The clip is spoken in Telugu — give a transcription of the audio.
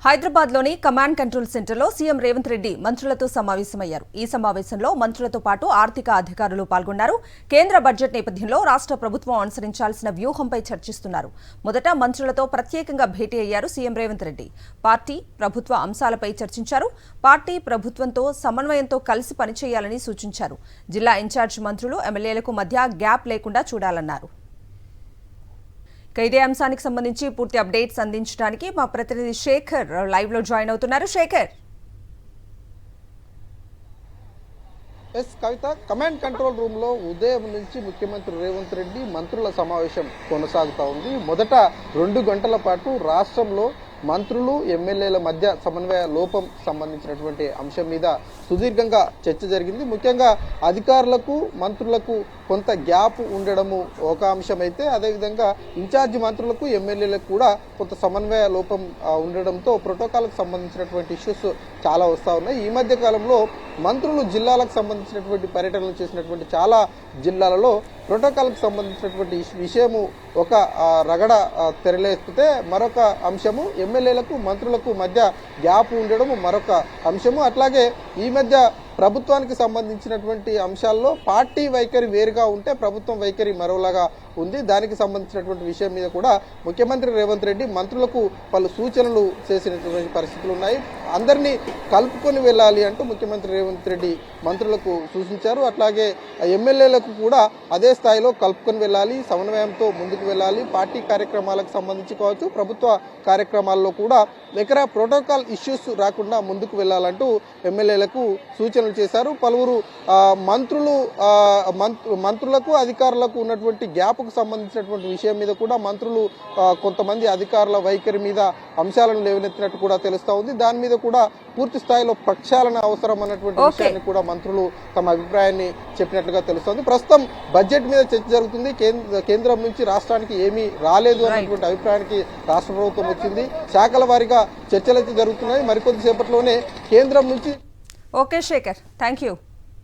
హైదరాబాద్లోని కమాండ్ కంట్రోల్ సెంటర్లో సీఎం రేవంత్ రెడ్డి మంత్రులతో సమావేశమయ్యారు. ఈ సమావేశంలో మంత్రులతో పాటు ఆర్థిక అధికారులు పాల్గొన్నారు. కేంద్ర బడ్జెట్ నేపథ్యంలో రాష్ట్ర ప్రభుత్వం అనుసరించాల్సిన వ్యూహంపై చర్చిస్తున్నారు. మొదట మంత్రులతో ప్రత్యేకంగా భేటీ అయ్యారు సీఎం రేవంత్ రెడ్డి. పార్టీ, ప్రభుత్వ అంశాలపై చర్చించారు. పార్టీ, ప్రభుత్వంతో సమన్వయంతో కలిసి పనిచేయాలని సూచించారు. జిల్లా ఇన్ఛార్జ్ మంత్రులు, ఎమ్మెల్యేలకు మధ్య గ్యాప్ లేకుండా చూడాలన్నారు. ఇదే అంశానికి సంబంధించి పూర్తి అప్డేట్స్ అందించడానికి మా ప్రతినిధి శేఖర్ లైవ్ లో జాయిన్ అవుతున్నారు. శేఖర్, కవిత, కమాండ్ కంట్రోల్ రూమ్ లో ఉదయం నుంచి ముఖ్యమంత్రి రేవంత్ రెడ్డి మంత్రుల సమావేశం కొనసాగుతా ఉంది. మొదట 2 గంటల పాటు రాష్ట్రంలో మంత్రులు, ఎమ్మెల్యేల మధ్య సమన్వయ లోపం సంబంధించినటువంటి అంశం మీద సుదీర్ఘంగా చర్చ జరిగింది. ముఖ్యంగా అధికారులకు, మంత్రులకు కొంత గ్యాప్ ఉండడము ఒక అంశం అయితే, అదేవిధంగా ఇన్ఛార్జ్ మంత్రులకు, ఎమ్మెల్యేలకు కూడా కొంత సమన్వయ లోపం ఉండడంతో ప్రోటోకాల్కి సంబంధించినటువంటి ఇష్యూస్ చాలా వస్తూ ఉన్నాయి. ఈ మధ్య కాలంలో మంత్రులు జిల్లాలకు సంబంధించినటువంటి పర్యటనలు చేసినటువంటి చాలా జిల్లాలలో ప్రోటోకాల్కి సంబంధించినటువంటి విషయము ఒక రగడ తెరలేస్తే, మరొక అంశము ఎమ్మెల్యేలకు, మంత్రులకు మధ్య గ్యాప్ ఉండడం మరొక అంశము. అట్లాగే ఈ మధ్య ప్రభుత్వానికి సంబంధించినటువంటి అంశాల్లో పార్టీ వైఖరి వేరుగా ఉంటే ప్రభుత్వం వైఖరి మరోలాగా ఉంది. దానికి సంబంధించినటువంటి విషయం మీద కూడా ముఖ్యమంత్రి రేవంత్ రెడ్డి మంత్రులకు పలు సూచనలు చేసినటువంటి పరిస్థితులు ఉన్నాయి. అందరినీ కలుపుకొని వెళ్ళాలి అంటూ ముఖ్యమంత్రి రేవంత్ రెడ్డి మంత్రులకు సూచించారు. అట్లాగే ఎమ్మెల్యేలకు కూడా అదే స్థాయిలో కలుపుకొని వెళ్ళాలి, సమన్వయంతో ముందుకు వెళ్ళాలి. పార్టీ కార్యక్రమాలకు సంబంధించి కావచ్చు, ప్రభుత్వ కార్యక్రమాల్లో కూడా ఎక్కడ ప్రోటోకాల్ ఇష్యూస్ రాకుండా ముందుకు వెళ్ళాలంటూ ఎమ్మెల్యేలకు సూచనలు చేశారు. పలువురు మంత్రులకు, అధికారులకు ఉన్నటువంటి గ్యాప్కు సంబంధించినటువంటి విషయం మీద కూడా మంత్రులు కొంతమంది అధికారుల వైఖరి మీద అంశాలను లేవనెత్తినట్టు కూడా తెలుస్తా ఉంది. దాని మీద కూడా పూర్తి స్థాయిలో ప్రక్షాళన అవసరం అన్నటువంటి విషయాన్ని కూడా మంత్రులు తమ అభిప్రాయాన్ని చెప్పినట్లుగా తెలుస్తోంది. ప్రస్తుతం బడ్జెట్ మీద చర్చ జరుగుతుంది. కేంద్రం నుంచి రాష్ట్రానికి ఏమీ రాలేదు అన్నటువంటి అభిప్రాయానికి రాష్ట్ర ప్రభుత్వం వచ్చింది. శాఖల వారీగా చర్చలు అయితే జరుగుతున్నాయి. మరికొద్దిసేపట్లోనే కేంద్రం నుంచి. Okay Shekhar, thank you.